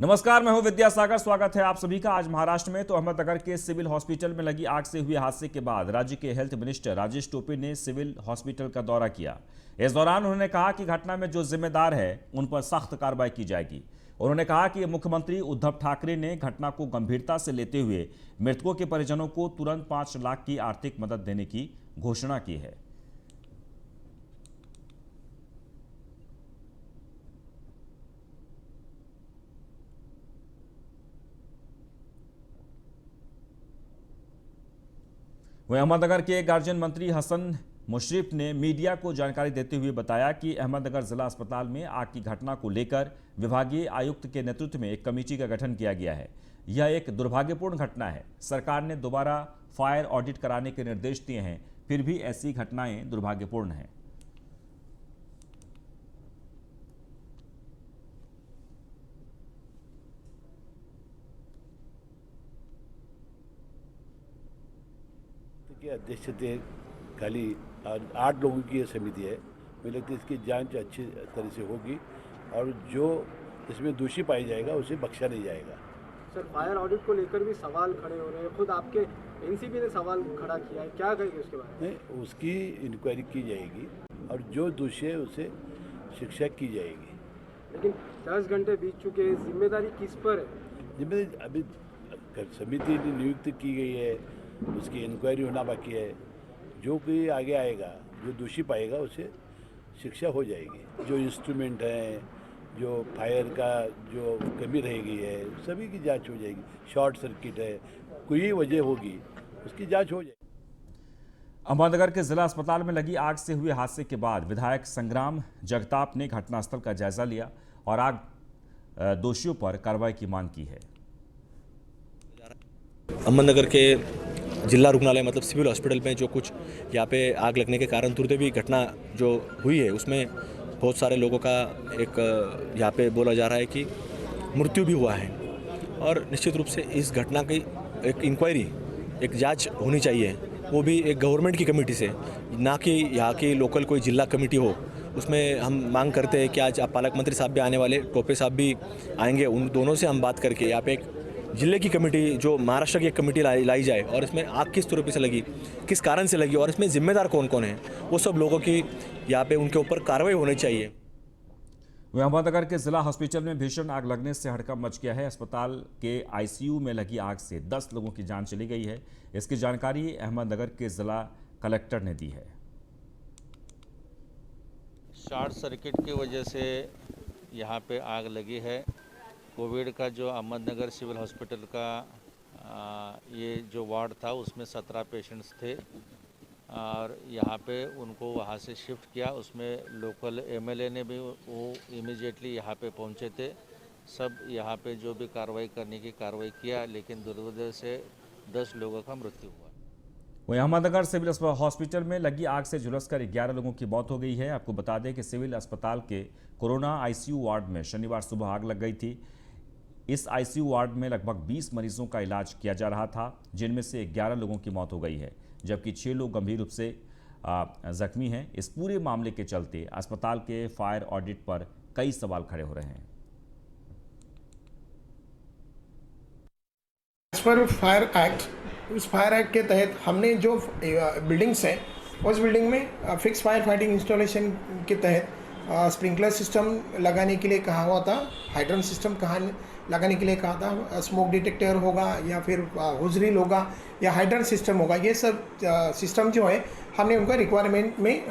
नमस्कार, मैं हूं विद्यासागर। स्वागत है आप सभी का। आज महाराष्ट्र में तो अहमदनगर के सिविल हॉस्पिटल में लगी आग से हुए हादसे के बाद राज्य के हेल्थ मिनिस्टर राजेश टोपे ने सिविल हॉस्पिटल का दौरा किया। इस दौरान उन्होंने कहा कि घटना में जो जिम्मेदार है उन पर सख्त कार्रवाई की जाएगी। उन्होंने कहा कि मुख्यमंत्री उद्धव ठाकरे ने घटना को गंभीरता से लेते हुए मृतकों के परिजनों को तुरंत 5 लाख की आर्थिक मदद देने की घोषणा की है। वहीं अहमदनगर के गार्जियन मंत्री हसन मुशर्रफ ने मीडिया को जानकारी देते हुए बताया कि अहमदनगर जिला अस्पताल में आग की घटना को लेकर विभागीय आयुक्त के नेतृत्व में एक कमेटी का गठन किया गया है। यह एक दुर्भाग्यपूर्ण घटना है। सरकार ने दोबारा फायर ऑडिट कराने के निर्देश दिए हैं, फिर भी ऐसी घटनाएं दुर्भाग्यपूर्ण हैं। की अध्यक्षतेखाली 8 लोगों की यह समिति है। मुझे लगता है इसकी जांच अच्छी तरह से होगी और जो इसमें दोषी पाया जाएगा उसे बख्शा नहीं जाएगा। सर, फायर ऑडिट को लेकर भी सवाल खड़े हो रहे हैं। खुद आपके एनसीबी ने सवाल खड़ा किया है, क्या कहेंगे उसके बारे में? नहीं, उसकी इंक्वायरी की जाएगी और जो दोषी है उसे शिक्षा की जाएगी। लेकिन 10 घंटे बीत चुके हैं, जिम्मेदारी किस पर है? जिम्मेदारी अभी समिति नियुक्त की गई है, उसकी इंक्वायरी होना बाकी है। जो कोई आगे आएगा, जो दोषी पाएगा उसे शिक्षा हो जाएगी। जो इंस्ट्रूमेंट हैं, जो फायर का जो कमी रह गई है, सभी की जांच हो जाएगी। शॉर्ट सर्किट है, कोई वजह होगी, उसकी जांच हो जाएगी। अहमदनगर के जिला अस्पताल में लगी आग से हुए हादसे के बाद विधायक संग्राम जगताप ने घटनास्थल का जायजा लिया और आग दोषियों पर कार्रवाई की मांग की है। अहमदनगर के जिला रुग्णालय मतलब सिविल हॉस्पिटल में जो कुछ यहाँ पे आग लगने के कारण दुर्दैवी घटना जो हुई है उसमें बहुत सारे लोगों का एक यहाँ पे बोला जा रहा है कि मृत्यु भी हुआ है और निश्चित रूप से इस घटना की एक इंक्वायरी, एक जांच होनी चाहिए, वो भी एक गवर्नमेंट की कमेटी से, ना कि यहाँ की लोकल कोई जिला कमेटी हो। उसमें हम मांग करते हैं कि आज पालक मंत्री साहब भी आने वाले, टोपे साहब भी आएंगे, उन दोनों से हम बात करके यहाँ पे एक जिले की कमेटी, जो महाराष्ट्र की एक कमेटी लाई जाए और इसमें आग किस तरीके से लगी, किस कारण से लगी और इसमें जिम्मेदार कौन कौन है, वो सब लोगों की यहाँ पे उनके ऊपर कार्रवाई होनी चाहिए। वहीं अहमदनगर के जिला हॉस्पिटल में भीषण आग लगने से हड़कंप मच गया है। अस्पताल के आईसीयू में लगी आग से 10 लोगों की जान चली गई है। इसकी जानकारी अहमदनगर के जिला कलेक्टर ने दी है। शॉर्ट सर्किट की वजह से यहाँ पे आग लगी है। कोविड का जो अहमदनगर सिविल हॉस्पिटल का ये जो वार्ड था उसमें 17 पेशेंट्स थे और यहाँ पे उनको वहाँ से शिफ्ट किया। उसमें लोकल एमएलए ने भी वो इमीडिएटली यहाँ पे पहुँचे थे। सब यहाँ पे जो भी कार्रवाई करने की कार्रवाई किया, लेकिन दुर्भाग्य से 10 लोगों का मृत्यु हुआ। वहीं अहमदनगर सिविल हॉस्पिटल में लगी आग से झुलसकर 11 लोगों की मौत हो गई है। आपको बता दें कि सिविल अस्पताल के कोरोना आईसीयू वार्ड में शनिवार सुबह आग लग गई थी। इस आईसीयू वार्ड में लगभग 20 मरीजों का इलाज किया जा रहा था, जिनमें से 11 लोगों की मौत हो गई है, जबकि 6 लोग गंभीर रूप से जख्मी हैं। इस पूरे मामले के चलते अस्पताल के फायर ऑडिट पर कई सवाल खड़े हो रहे हैं। पर फायर एक्ट, उस फायर एक्ट के तहत हमने जो बिल्डिंग्स हैं उस बिल्डिंग में फिक्स फायर फाइटिंग इंस्टॉलेशन के तहत स्प्रिंकलर सिस्टम लगाने के लिए कहा हुआ था, हाइड्रेंट सिस्टम लगाने के लिए कहा था, स्मोक डिटेक्टर होगा या फिर हुजरील होगा या हाइड्रेंट सिस्टम होगा। ये सब सिस्टम जो है हमने उनका रिक्वायरमेंट में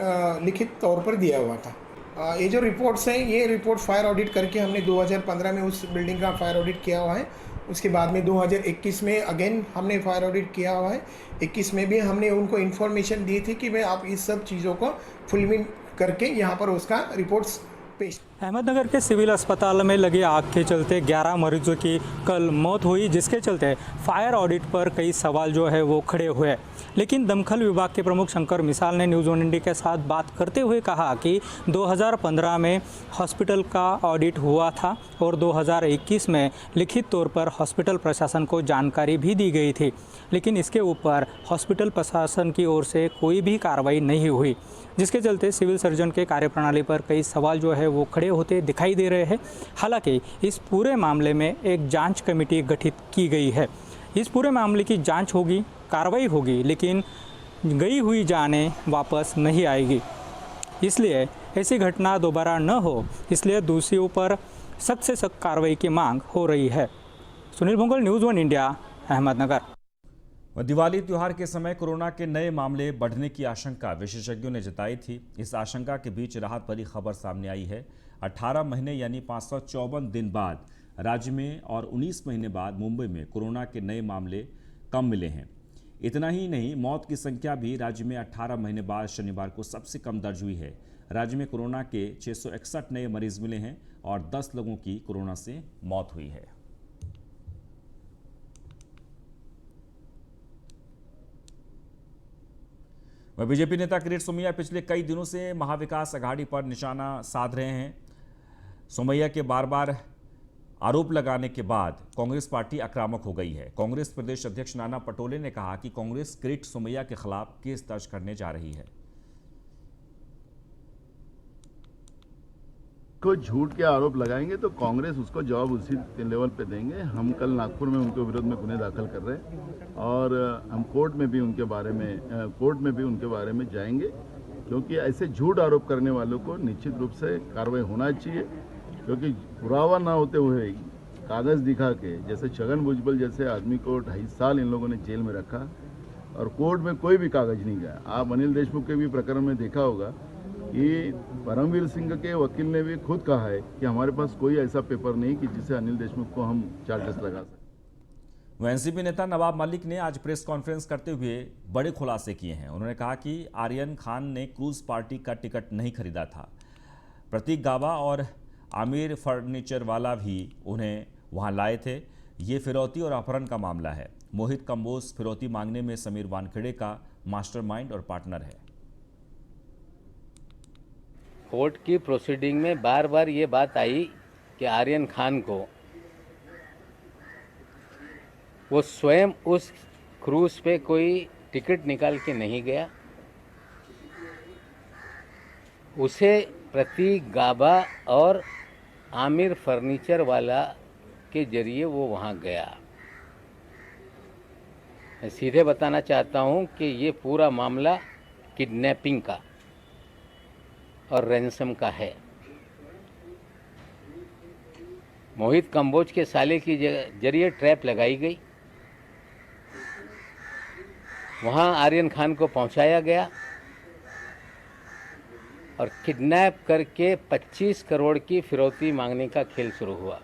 लिखित तौर पर दिया हुआ था। ये जो रिपोर्ट्स हैं, ये रिपोर्ट फायर ऑडिट करके हमने 2015 में उस बिल्डिंग का फायर ऑडिट किया हुआ है। उसके बाद में 2021 में अगेन हमने फायर ऑडिट किया हुआ है। 21 में भी हमने उनको इन्फॉर्मेशन दी थी कि भाई आप इस सब चीज़ों को फुलफिल करके यहाँ पर उसका रिपोर्ट्स पेश। अहमदनगर के सिविल अस्पताल में लगी आग के चलते 11 मरीजों की कल मौत हुई, जिसके चलते फायर ऑडिट पर कई सवाल जो है वो खड़े हुए। लेकिन दमकल विभाग के प्रमुख शंकर मिसाल ने न्यूज़ 1 इंडिया के साथ बात करते हुए कहा कि 2015 में हॉस्पिटल का ऑडिट हुआ था और 2021 में लिखित तौर पर हॉस्पिटल प्रशासन को जानकारी भी दी गई थी, लेकिन इसके ऊपर हॉस्पिटल प्रशासन की ओर से कोई भी कार्रवाई नहीं हुई, जिसके चलते सिविल सर्जन के कार्यप्रणाली पर कई सवाल जो है वो खड़े होते दिखाई दे रहे हैं। हालांकि इस पूरे मामले में एक जांच कमेटी गठित की गई है। इस पूरे मामले की जांच होगी, कार्रवाई होगी, लेकिन गई हुई जानें वापस नहीं आएगी। इसलिए ऐसी घटना दोबारा न हो, इसलिए दोषियों पर सख्त से सख्त कार्रवाई की मांग हो रही है। Sunil Bhungal, news 1 India, Ahmednagar. दिवाली त्योहार के समय कोरोना के नए मामले बढ़ने की आशंका विशेषज्ञों ने जताई थी। इस आशंका के बीच राहत भरी खबर सामने आई है। 18 महीने यानी 554 दिन बाद राज्य में और 19 महीने बाद मुंबई में कोरोना के नए मामले कम मिले हैं। इतना ही नहीं, मौत की संख्या भी राज्य में 18 महीने बाद शनिवार को सबसे कम दर्ज हुई है। राज्य में कोरोना के 661 नए मरीज मिले हैं और 10 लोगों की कोरोना से मौत हुई है। वह बीजेपी नेता किरीट सोमैया पिछले कई दिनों से महाविकास अघाड़ी पर निशाना साध रहे हैं। सोमैया के बार बार आरोप लगाने के बाद कांग्रेस पार्टी आक्रामक हो गई है। कांग्रेस प्रदेश अध्यक्ष नाना पटोले ने कहा कि कांग्रेस किरीट सोमैया के खिलाफ केस दर्ज करने जा रही है। को झूठ के आरोप लगाएंगे तो कांग्रेस उसको जवाब उसी लेवल पे देंगे। हम कल नागपुर में उनके विरोध में गुने दाखिल कर रहे हैं और हम कोर्ट में भी उनके बारे में जाएंगे, क्योंकि ऐसे झूठ आरोप करने वालों को निश्चित रूप से कार्रवाई होना चाहिए। क्योंकि पुरावा ना होते हुए कागज दिखा के, जैसे छगन भुजबल जैसे आदमी को 2.5 साल इन लोगों ने जेल में रखा और कोर्ट में कोई भी कागज नहीं गया। आप अनिल देशमुख के भी प्रकरण में देखा होगा कि परमवीर सिंह के वकील ने भी खुद कहा है कि हमारे पास कोई ऐसा पेपर नहीं कि जिसे अनिल देशमुख को हम चार्जेस लगा सकें। एनसीपी नेता नवाब मलिक ने आज प्रेस कॉन्फ्रेंस करते हुए बड़े खुलासे किए हैं। उन्होंने कहा कि आर्यन खान ने क्रूज पार्टी का टिकट नहीं खरीदा था। प्रतीक गाबा और आमिर फर्नीचर वाला भी उन्हें वहां लाए थे। ये फिरौती और अपहरण का मामला है। मोहित कंबोज फिरौती मांगने में समीर वानखेड़े का मास्टरमाइंड और पार्टनर है। कोर्ट की प्रोसीडिंग में बार बार ये बात आई कि आर्यन खान को वो स्वयं उस क्रूज पे कोई टिकट निकाल के नहीं गया, उसे प्रतीक गाबा और आमिर फर्नीचर वाला के जरिए वो वहाँ गया। मैं सीधे बताना चाहता हूँ कि ये पूरा मामला किडनैपिंग का और रैंसम का है। मोहित कंबोज के साले की जरिए ट्रैप लगाई गई, वहाँ आर्यन खान को पहुँचाया गया और किडनैप करके 25 करोड़ की फिरौती मांगने का खेल शुरू हुआ।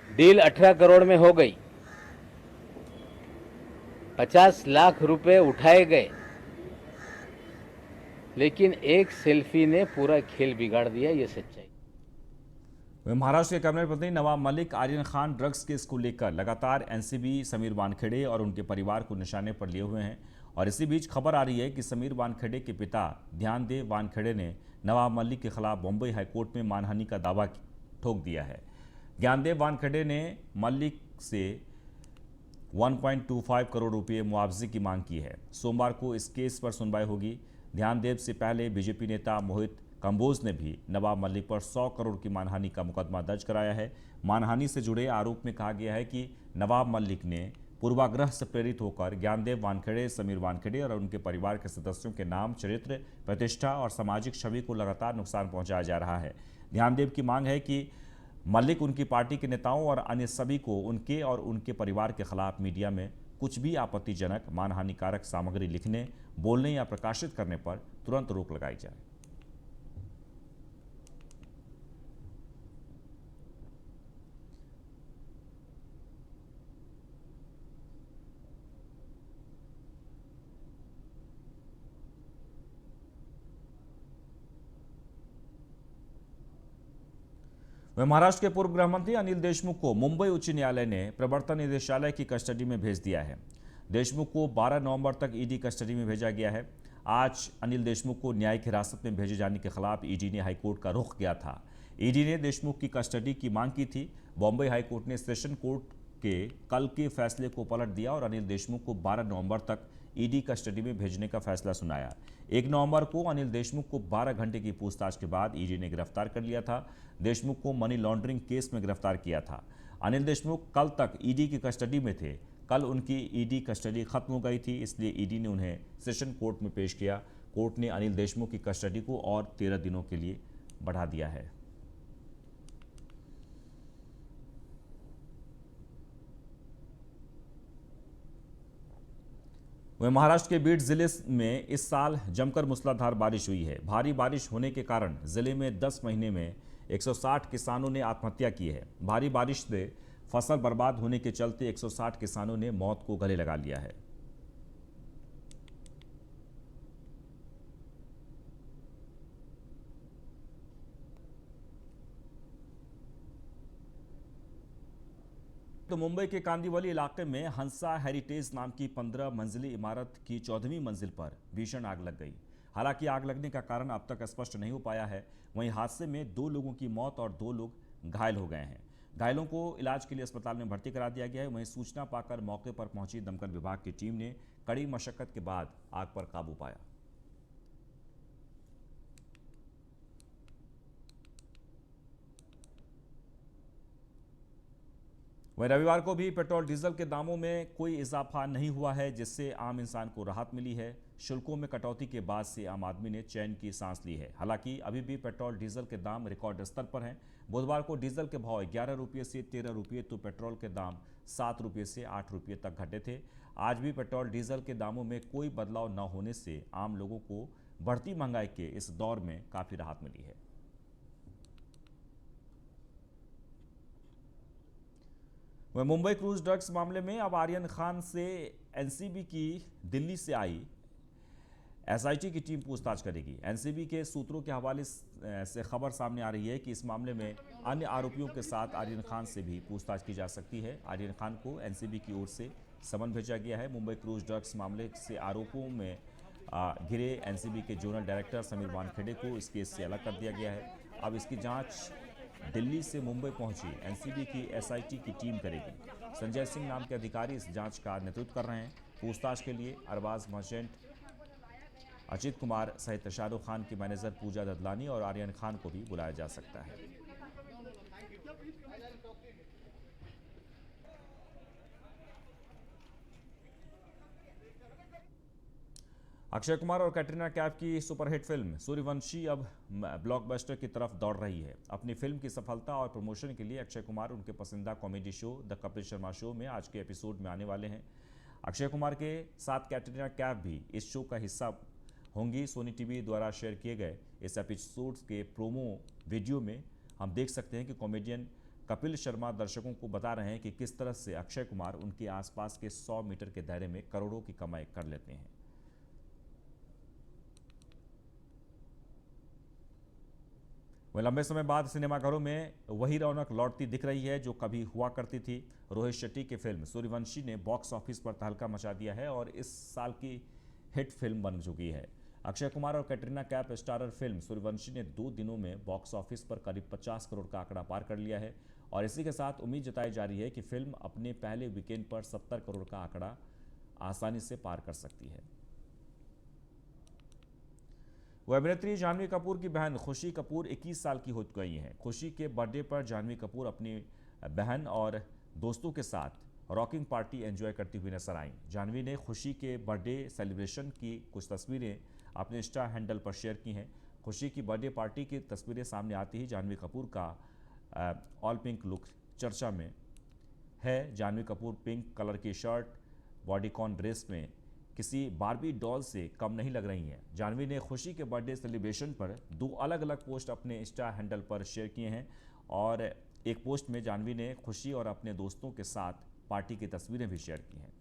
डील 18 करोड़ में हो गई, 50 लाख रुपए उठाए गए, लेकिन एक सेल्फी ने पूरा खेल बिगाड़ दिया। ये सच्चाई। महाराष्ट्र के कैबिनेट मंत्री नवाब मलिक आर्यन खान ड्रग्स केस को लेकर लगातार एनसीबी समीर वानखेड़े और उनके परिवार को निशाने पर लिए हुए हैं। और इसी बीच खबर आ रही है कि समीर वानखेड़े के पिता ध्यानदेव वानखेड़े ने नवाब मलिक के खिलाफ बॉम्बे हाईकोर्ट में मानहानि का दावा ठोक दिया है। ध्यानदेव वानखेड़े ने मलिक से 1.25 करोड़ रुपये मुआवजे की मांग की है। सोमवार को इस केस पर सुनवाई होगी। ध्यानदेव से पहले बीजेपी नेता मोहित कंबोज ने भी नवाब मलिक पर 100 करोड़ की मानहानि का मुकदमा दर्ज कराया है। मानहानि से जुड़े आरोप में कहा गया है कि नवाब मलिक ने पूर्वाग्रह से प्रेरित होकर ज्ञानदेव वानखेड़े, समीर वानखेड़े और उनके परिवार के सदस्यों के नाम, चरित्र, प्रतिष्ठा और सामाजिक छवि को लगातार नुकसान पहुंचाया जा रहा है। ध्यानदेव की मांग है कि मलिक उनकी पार्टी के नेताओं और अन्य सभी को उनके और उनके परिवार के खिलाफ मीडिया में कुछ भी आपत्तिजनक, मानहानिकारक सामग्री लिखने, बोलने या प्रकाशित करने पर तुरंत रोक लगाई जाए। वह महाराष्ट्र के पूर्व गृह मंत्री अनिल देशमुख को मुंबई उच्च न्यायालय ने प्रवर्तन निदेशालय की कस्टडी में भेज दिया है। देशमुख को 12 नवंबर तक ईडी कस्टडी में भेजा गया है। आज अनिल देशमुख को न्यायिक हिरासत में भेजे जाने के खिलाफ ईडी ने हाईकोर्ट का रुख किया था। ईडी ने देशमुख की कस्टडी की मांग की थी। बॉम्बे हाईकोर्ट ने सेशन कोर्ट के कल के फैसले को पलट दिया और अनिल देशमुख को 12 नवंबर तक ईडी कस्टडी में भेजने का फैसला सुनाया। 1 नवंबर को अनिल देशमुख को 12 घंटे की पूछताछ के बाद ईडी ने गिरफ्तार कर लिया था। देशमुख को मनी लॉन्ड्रिंग केस में गिरफ्तार किया था। अनिल देशमुख कल तक ईडी की कस्टडी में थे। कल उनकी ईडी कस्टडी खत्म हो गई थी, इसलिए ईडी ने उन्हें सेशन कोर्ट में पेश किया। कोर्ट ने अनिल देशमुख की कस्टडी को और 13 दिनों के लिए बढ़ा दिया है। वहीं महाराष्ट्र के बीड जिले में इस साल जमकर मूसलाधार बारिश हुई है। भारी बारिश होने के कारण जिले में 10 महीने में 160 किसानों ने आत्महत्या की है। भारी बारिश से फसल बर्बाद होने के चलते 160 किसानों ने मौत को गले लगा लिया है। तो मुंबई के कांदिवली इलाके में हंसा हेरिटेज नाम की 15 मंजिली इमारत की 14वीं मंजिल पर भीषण आग लग गई। हालांकि आग लगने का कारण अब तक स्पष्ट नहीं हो पाया है। वहीं हादसे में 2 लोगों की मौत और 2 लोग घायल हो गए हैं। घायलों को इलाज के लिए अस्पताल में भर्ती करा दिया गया है। वहीं सूचना पाकर मौके पर पहुंची दमकल विभाग की टीम ने कड़ी मशक्कत के बाद आग पर काबू पाया। वहीं रविवार को भी पेट्रोल डीजल के दामों में कोई इजाफा नहीं हुआ है, जिससे आम इंसान को राहत मिली है। शुल्कों में कटौती के बाद से आम आदमी ने चैन की सांस ली है। हालांकि अभी भी पेट्रोल डीजल के दाम रिकॉर्ड स्तर पर हैं। बुधवार को डीजल के भाव 11 रुपये से 13 रुपये तो पेट्रोल के दाम 7 रुपये से 8 रुपये तक घटे थे। आज भी पेट्रोल डीजल के दामों में कोई बदलाव न होने से आम लोगों को बढ़ती महंगाई के इस दौर में काफ़ी राहत मिली है। वह मुंबई क्रूज ड्रग्स मामले में अब आर्यन खान से एनसीबी की दिल्ली से आई एसआईटी की टीम पूछताछ करेगी। एनसीबी के सूत्रों के हवाले से खबर सामने आ रही है कि इस मामले में अन्य आरोपियों के साथ आर्यन खान से भी पूछताछ की जा सकती है। आर्यन खान को एनसीबी की ओर से समन भेजा गया है। मुंबई क्रूज ड्रग्स मामले से आरोपों में घिरे एनसीबी के जोनल डायरेक्टर समीर वानखेड़े को इस केस से अलग कर दिया गया है। अब इसकी जाँच दिल्ली से मुंबई पहुंची एनसीबी की एसआईटी की टीम करेगी। संजय सिंह नाम के अधिकारी इस जांच का नेतृत्व कर रहे हैं। पूछताछ के लिए अरबाज मर्चेंट, अचित कुमार सहित शाहरुख खान की मैनेजर पूजा ददलानी और आर्यन खान को भी बुलाया जा सकता है। अक्षय कुमार और कैटरीना कैफ की सुपरहिट फिल्म सूर्यवंशी अब ब्लॉकबस्टर की तरफ दौड़ रही है। अपनी फिल्म की सफलता और प्रमोशन के लिए अक्षय कुमार उनके पसंदीदा comedy show the Kapil Sharma show में आज के एपिसोड में आने वाले हैं। अक्षय कुमार के साथ कैटरीना कैफ भी इस शो का हिस्सा होंगी। सोनी टीवी द्वारा शेयर किए गए इस एपिसोड के प्रोमो वीडियो में हम देख सकते हैं कि कॉमेडियन कपिल शर्मा दर्शकों को बता रहे हैं कि किस तरह से अक्षय कुमार उनके आसपास के 100 मीटर के दायरे में करोड़ों की कमाई कर लेते हैं। वह लंबे समय बाद सिनेमाघरों में वही रौनक लौटती दिख रही है जो कभी हुआ करती थी। रोहित शेट्टी की फिल्म सूर्यवंशी ने बॉक्स ऑफिस पर तहलका मचा दिया है और इस साल की हिट फिल्म बन चुकी है। अक्षय कुमार और कैटरीना कैफ स्टारर फिल्म सूर्यवंशी ने 2 दिनों में बॉक्स ऑफिस पर करीब 50 करोड़ का आंकड़ा पार कर लिया है और इसी के साथ उम्मीद जताई जा रही है कि फिल्म अपने पहले वीकेंड पर 70 करोड़ का आंकड़ा आसानी से पार कर सकती है। वह अभिनेत्री जानवी कपूर की बहन खुशी कपूर 21 साल की हो गई हैं। खुशी के बर्थडे पर जानवी कपूर अपनी बहन और दोस्तों के साथ रॉकिंग पार्टी एंजॉय करती हुई नजर आईं। जानवी ने खुशी के बर्थडे सेलिब्रेशन की कुछ तस्वीरें अपने इंस्टा हैंडल पर शेयर की हैं। खुशी की बर्थडे पार्टी की तस्वीरें सामने आती ही जानवी कपूर का ऑल पिंक लुक चर्चा में है। जानवी कपूर पिंक कलर की शर्ट, बॉडीकॉन ड्रेस में किसी बार्बी डॉल से कम नहीं लग रही हैं। जानवी ने खुशी के बर्थडे सेलिब्रेशन पर 2 अलग अलग पोस्ट अपने इंस्टा हैंडल पर शेयर किए हैं और एक पोस्ट में जानवी ने खुशी और अपने दोस्तों के साथ पार्टी की तस्वीरें भी शेयर की हैं।